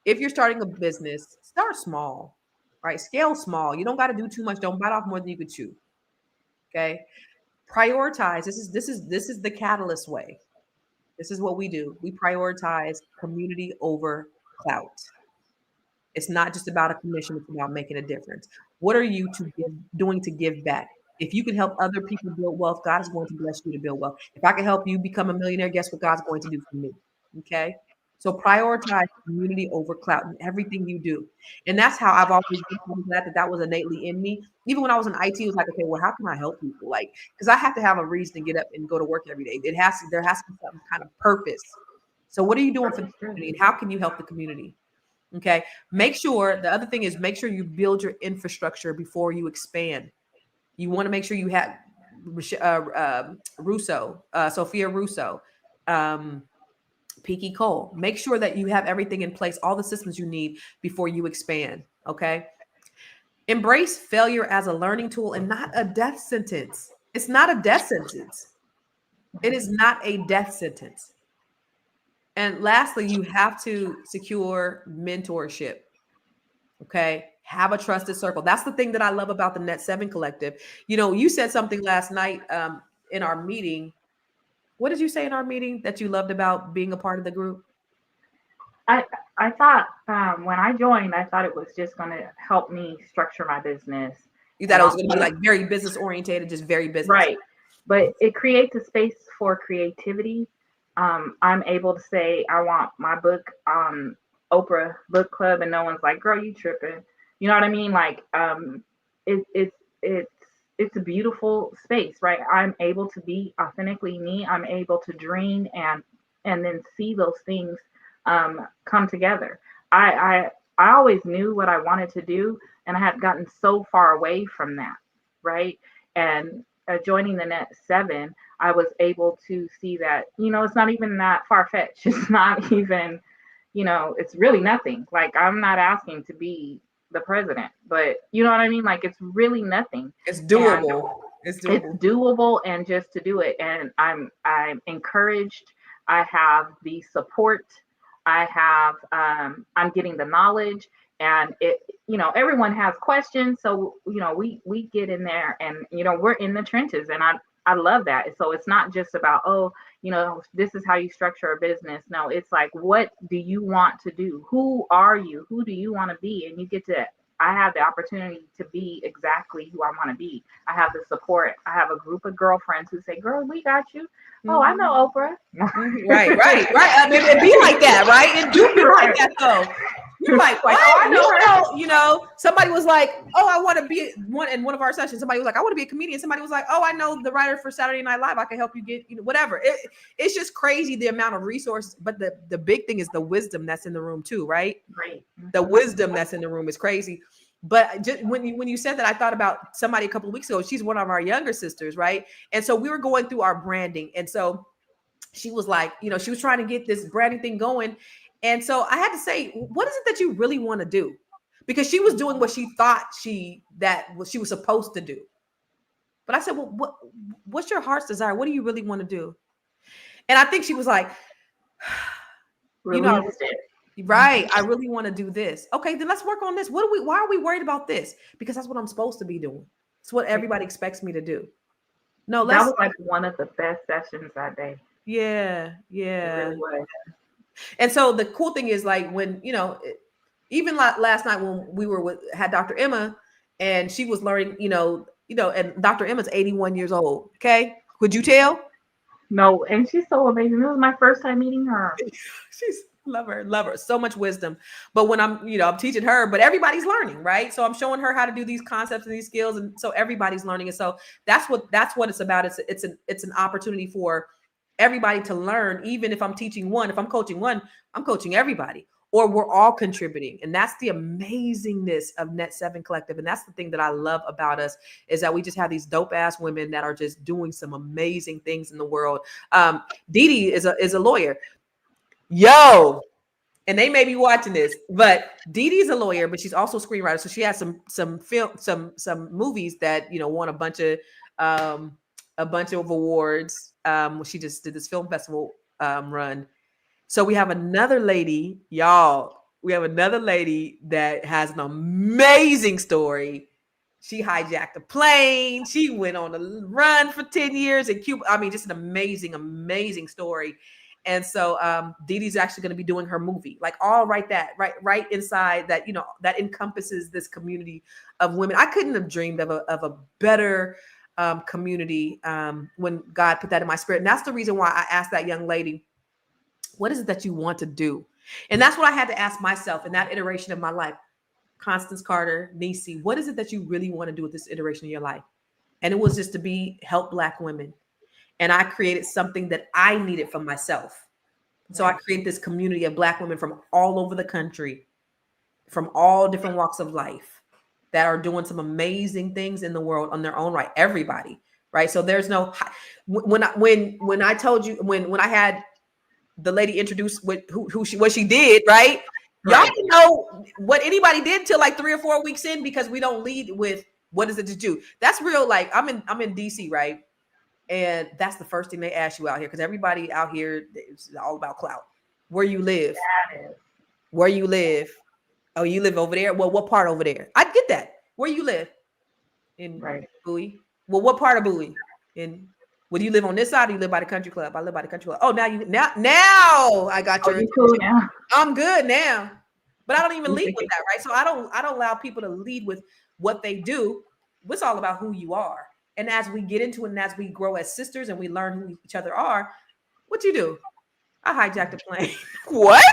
If you're starting a business, start small, right? Scale small. You don't got to do too much. Don't bite off more than you could chew. Okay. Prioritize. This is the catalyst way. This is what we do. We prioritize community over clout. It's not just about a commission. It's about making a difference. What are you doing to give back? If you can help other people build wealth, God is going to bless you to build wealth. If I can help you become a millionaire, guess what God's going to do for me? Okay. So prioritize community over clout in everything you do. And that's how I've always been glad that was innately in me. Even when I was in IT, it was like, okay, well, how can I help people? Like, because I have to have a reason to get up and go to work every day. There has to be some kind of purpose. So what are you doing for the community, and how can you help the community? Okay. The other thing is, make sure you build your infrastructure before you expand. You want to make sure you have Sophia Russo, Peaky Cole. Make sure that you have everything in place, all the systems you need before you expand. Okay. Embrace failure as a learning tool and not a death sentence. It's not a death sentence. It is not a death sentence. And lastly, you have to secure mentorship. Okay. Have a trusted circle. That's the thing that I love about the Net 7 Collective. You said something last night in our meeting. What did you say in our meeting that you loved about being a part of the group? I thought when I joined, I thought it was just going to help me structure my business. You thought it was going to be like very business oriented, just very business. Right. But it creates a space for creativity. I'm able to say, I want my book on Oprah Book Club, and no one's like, girl, you tripping. You know what I mean? Like, it's a beautiful space, right? I'm able to be authentically me. I'm able to dream and then see those things come together. I always knew what I wanted to do, and I had gotten so far away from that, right? And joining the Net 7, I was able to see that, it's not even that far-fetched. It's not even, it's really nothing. Like, I'm not asking to be the president, but you know what I mean? Like, it's really nothing. It's doable. It's doable, and just to do it. And I'm encouraged. I have the support. I have, I'm getting the knowledge, and everyone has questions. So, we get in there, and, we're in the trenches, and I love that. So it's not just about, this is how you structure a business. No, it's like, what do you want to do? Who are you? Who do you want to be? And I have the opportunity to be exactly who I want to be. I have the support. I have a group of girlfriends who say, girl, we got you. Mm-hmm. Oh, I know Oprah. Right. I mean, it be like that, right? It do be like that, though. You're like, Like, what? oh, I know her. You know, somebody was like, oh, I want to be in one of our sessions. Somebody was like, I want to be a comedian. Somebody was like, oh, I know the writer for Saturday Night Live. I can help you get, whatever. It's just crazy the amount of resources. But the big thing is the wisdom that's in the room too, right? Right. The wisdom that's in the room is crazy. But just when you said that, I thought about somebody a couple of weeks ago. She's one of our younger sisters, right? And so we were going through our branding, and so she was like, she was trying to get this branding thing going. And so I had to say, what is it that you really want to do? Because she was doing what she thought she was supposed to do. But I said, well, what's your heart's desire? What do you really want to do? And I think she was like, Released it. Right. I really want to do this. Okay, then let's work on this. Why are we worried about this? Because that's what I'm supposed to be doing. It's what everybody expects me to do. No, that was like one of the best sessions that day. Yeah. It really was. And so the cool thing is, like, when, even last night when we had Dr. Emma, and she was learning, and Dr. Emma's 81 years old. Okay. Could you tell? No. And she's so amazing. It was my first time meeting her. She's love her. So much wisdom. But when I'm teaching her, but everybody's learning, right? So I'm showing her how to do these concepts and these skills. And so everybody's learning. And so that's what it's about. It's an opportunity for everybody to learn. Even if I'm teaching one, if I'm coaching one, I'm coaching everybody, or we're all contributing. And that's the amazingness of Net 7 Collective. And that's the thing that I love about us, is that we just have these dope ass women that are just doing some amazing things in the world. Dee Dee is a lawyer. Yo, and they may be watching this, but Dee Dee's a lawyer, but she's also a screenwriter. So she has some film, some movies that won a bunch of awards. She just did this film festival run. So we have another lady, y'all. We have another lady that has an amazing story. She hijacked a plane. She went on a run for 10 years in Cuba. I mean, just an amazing, amazing story. And so Dee Dee's actually going to be doing her movie, like all right inside that, that encompasses this community of women. I couldn't have dreamed of a better community when God put that in my spirit. And that's the reason why I asked that young lady, what is it that you want to do? And that's what I had to ask myself in that iteration of my life. Constance Carter, Nisi, what is it that you really want to do with this iteration of your life? And it was just to help Black women. And I created something that I needed for myself. So I created this community of Black women from all over the country, from all different walks of life, that are doing some amazing things in the world on their own right. Everybody, right? So there's no, when I told you, when I had the lady introduce what she did, right? Y'all didn't know what anybody did till like 3 or 4 weeks in, because we don't lead with what is it to do. That's real. Like I'm in DC, right? And that's the first thing they ask you out here, because everybody out here is all about clout. Where you live? Where you live? Oh, you live over there? Well, what part over there? I get that. Where you live? In Bowie. Well, what part of Bowie? Would you live on this side, or you live by the country club? I live by the country club. Oh, now I got your. Cool now. I'm good now, but I don't even lead with that, right? So I don't allow people to lead with what they do. It's all about who you are. And as we get into it, and as we grow as sisters, and we learn who each other are, what you do? I hijacked a plane. What?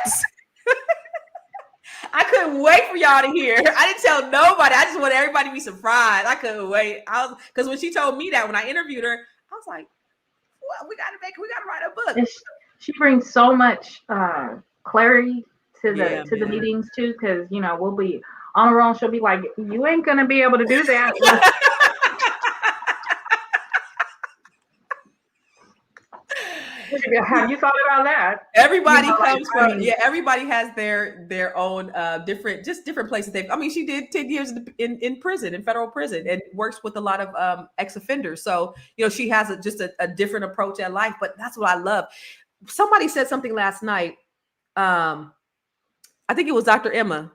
I couldn't wait for y'all to hear. I didn't tell nobody. I just wanted everybody to be surprised. I couldn't wait. Because when she told me that, when I interviewed her, I was like, well, we gotta write a book. And she brings so much clarity to the meetings too, because we'll be on our own. She'll be like, you ain't gonna be able to do that. Have you thought about that? Everybody comes from everybody has their own different places. She did 10 years in prison, in federal prison, and works with a lot of ex-offenders. So she has a different approach at life. But that's what I love. Somebody said something last night. I think it was Dr. Emma.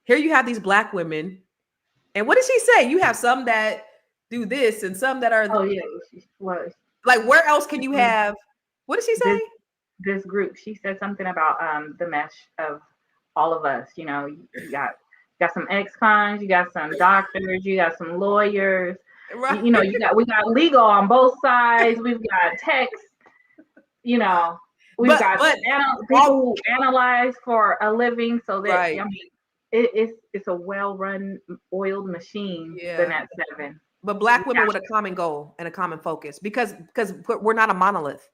Here you have these Black women, and what did she say? You have some that do this and some that are. Oh yeah, what? Like, where else can you have? What did she say? This group. She said something about the mesh of all of us. You got some ex-cons, you got some doctors, you got some lawyers. Right. We got legal on both sides. We've got techs. We've got but people who analyze for a living, so that right. I mean, it's a well-run, oiled machine. The Yeah. Net 7. But Black women with a common goal and a common focus, because we're not a monolith.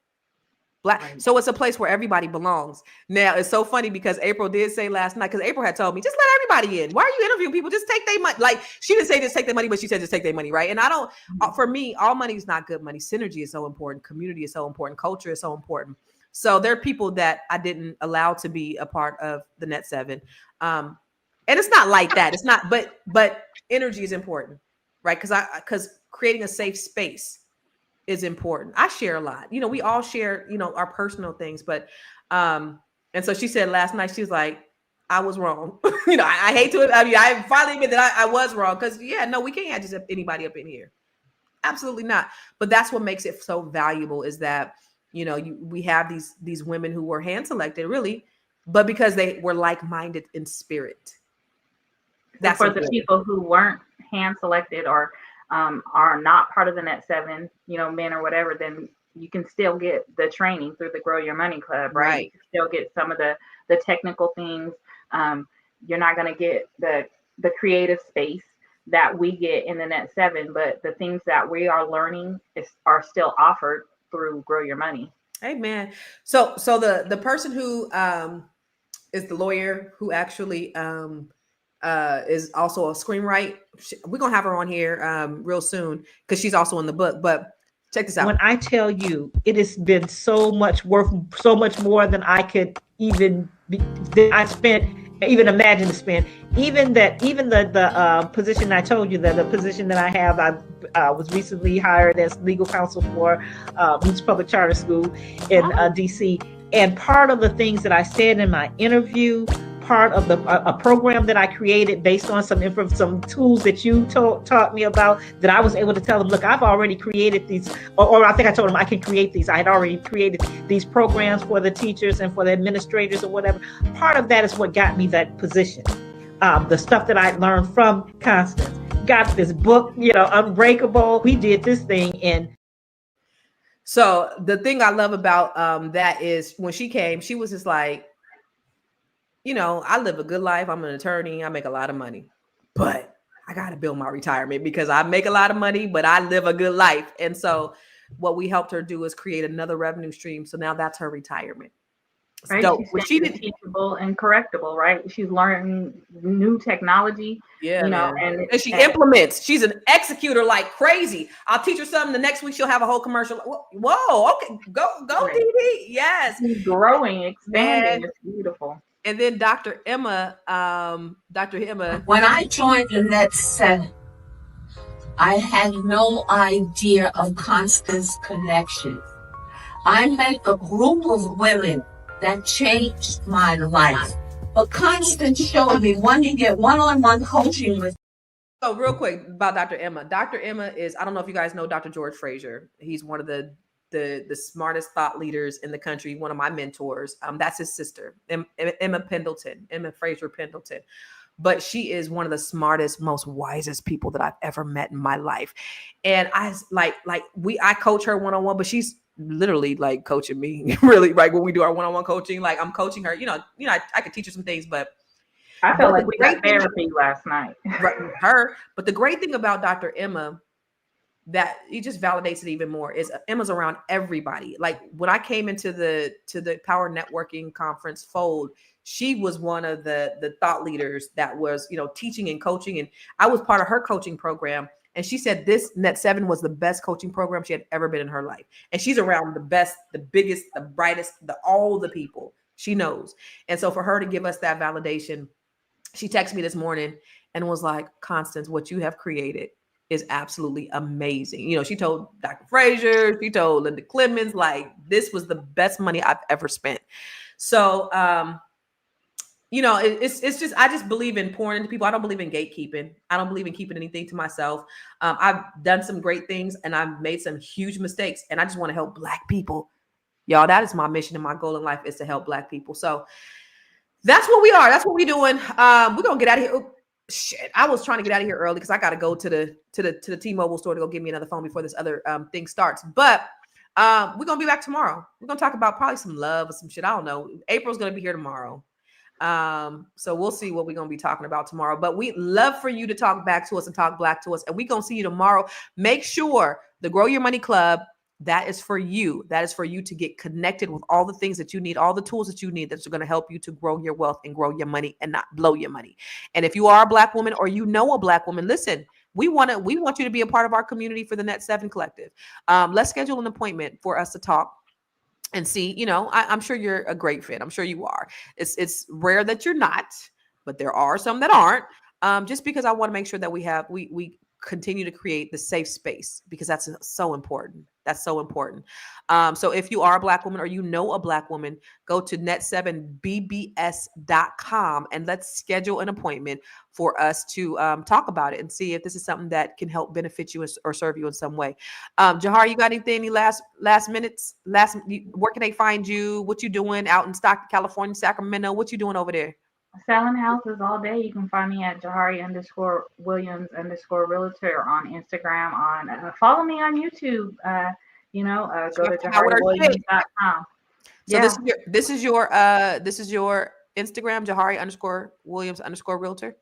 Black, Right. so it's a place where everybody belongs. Now it's so funny because April did say last night, because April had told me, just let everybody in. Why are you interviewing people? Just take their money. Like, she didn't say just take their money, but she said just take their money, right? And I don't. For me, all money is not good money. Synergy is so important. Community is so important. Culture is so important. So there are people that I didn't allow to be a part of the Net 7, and it's not like that. It's not. But energy is important, right? Because creating a safe space is important. I share a lot. You know, we all share, you know, our personal things, but and so she said last night, she was like, I was wrong. You know, I hate to, I mean, I finally admit that I was wrong, because yeah, no, we can't have just anybody up in here. Absolutely not. But that's what makes it so valuable, is that, you know, we have these women who were hand selected, really, but because they were like-minded in spirit. That's for the people who weren't hand selected, or are not part of the Net 7, you know, men or whatever, then you can still get the training through the Grow Your Money Club, right? You can still get some of the technical things. You're not going to get the creative space that we get in the Net 7, but the things that we are learning are still offered through Grow Your Money. Amen. So the person who is the lawyer who actually is also a screenwriter. We're gonna have her on here real soon, because she's also in the book. But check this out. When I tell you, it has been so much worth, so much more than I could even imagine to spend. Even the position I told you, that the position that I have, I was recently hired as legal counsel for Roots Public Charter School in DC. And part of the things that I said in my interview, part of a program that I created based on some tools that you taught me about, that I was able to tell them, look, I've already created these, or I think I told them I can create these. I had already created these programs for the teachers and for the administrators or whatever. Part of that is what got me that position. The stuff that I learned from Constance. Got this book, you know, Unbreakable. We did this thing in. So the thing I love about that is, when she came, she was just like, you know, I live a good life. I'm an attorney. I make a lot of money, but I got to build my retirement, because I make a lot of money, but I live a good life. And so what we helped her do is create another revenue stream. So now that's her retirement. Right? Dope. She's teachable and correctable, right? She's learning new technology. Yeah, you know, and she implements. She's an executor like crazy. I'll teach her something. The next week she'll have a whole commercial. Whoa, okay, go, right. DD. Yes, she's growing, expanding. It's beautiful. And then Dr. Emma. When I joined the Net 7, I had no idea of Constance's connection. I met a group of women that changed my life. But Constance showed me when you get one-on-one coaching with. So real quick about Dr. Emma. Dr. Emma is, I don't know if you guys know Dr. George Fraser. He's one of the smartest thought leaders in the country, one of my mentors. That's his sister, Emma Fraser Pendleton. But she is one of the smartest, most wisest people that I've ever met in my life. And I coach her one-on-one, but she's literally like coaching me, really, right? When we do our one-on-one coaching, like I'm coaching her, you know, I could teach her some things, but I felt like we got therapy last night. Right, her. But the great thing about Dr. Emma, that it just validates it even more, is Emma's around everybody. Like when I came into the Power Networking Conference fold, she was one of the thought leaders that was, you know, teaching and coaching, and I was part of her coaching program. And she said this Net 7 was the best coaching program she had ever been in her life. And she's around the best, the biggest, the brightest, all the people she knows. And so for her to give us that validation, she texted me this morning and was like, Constance, what you have created is absolutely amazing. You know, she told Dr. Fraser, she told Linda Clemens, like, this was the best money I've ever spent. So, you know, it's just, I just believe in pouring into people. I don't believe in gatekeeping. I don't believe in keeping anything to myself. I've done some great things and I've made some huge mistakes, and I just want to help Black people. Y'all, that is my mission and my goal in life, is to help Black people. So that's what we are. That's what we're doing. We're going to get out of here. Oh, shit. I was trying to get out of here early because I got to go to the T-Mobile store to go get me another phone before this other thing starts. But We're gonna be back tomorrow. We're gonna talk about probably some love or some shit. I don't know. April's gonna be here tomorrow. So we'll see what we're gonna be talking about tomorrow. But we love for you to talk back to us and talk black to us. And we're gonna see you tomorrow. Make sure the Grow Your Money Club, that is for you. That is for you to get connected with all the things that you need, all the tools that you need that's going to help you to grow your wealth and grow your money and not blow your money. And if you are a black woman or you know a black woman, listen, we want you to be a part of our community for the Net 7 Collective. Let's schedule an appointment for us to talk and see, you know, I'm sure you're a great fit. I'm sure you are. It's rare that you're not, but there are some that aren't. Just because I want to make sure that we continue to create the safe space, because that's so important. That's so important. So if you are a black woman or you know a black woman, go to net7bbs.com and let's schedule an appointment for us to talk about it and see if this is something that can help benefit you or serve you in some way. Jahar, you got anything? Any last minutes? Where can they find you? What you doing out in Stockton, California, Sacramento? What you doing over there? Selling houses all day. You can find me at Jahari_Williams_realtor on Instagram. Follow me on YouTube. Go to JahariWilliams.com. So this is your Instagram, Jahari_Williams_realtor.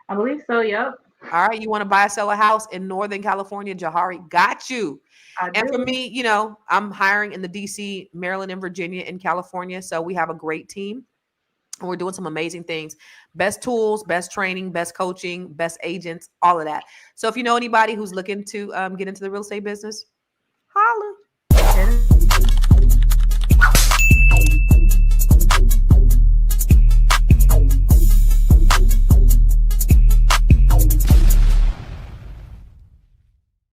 I believe so. Yep. All right. You want to buy or sell a house in Northern California? Jahari got you. And for me, you know, I'm hiring in the DC, Maryland, and Virginia, and California. So we have a great team. And we're doing some amazing things. Best tools, best training, best coaching, best agents, all of that. So if you know anybody who's looking to get into the real estate business, holla.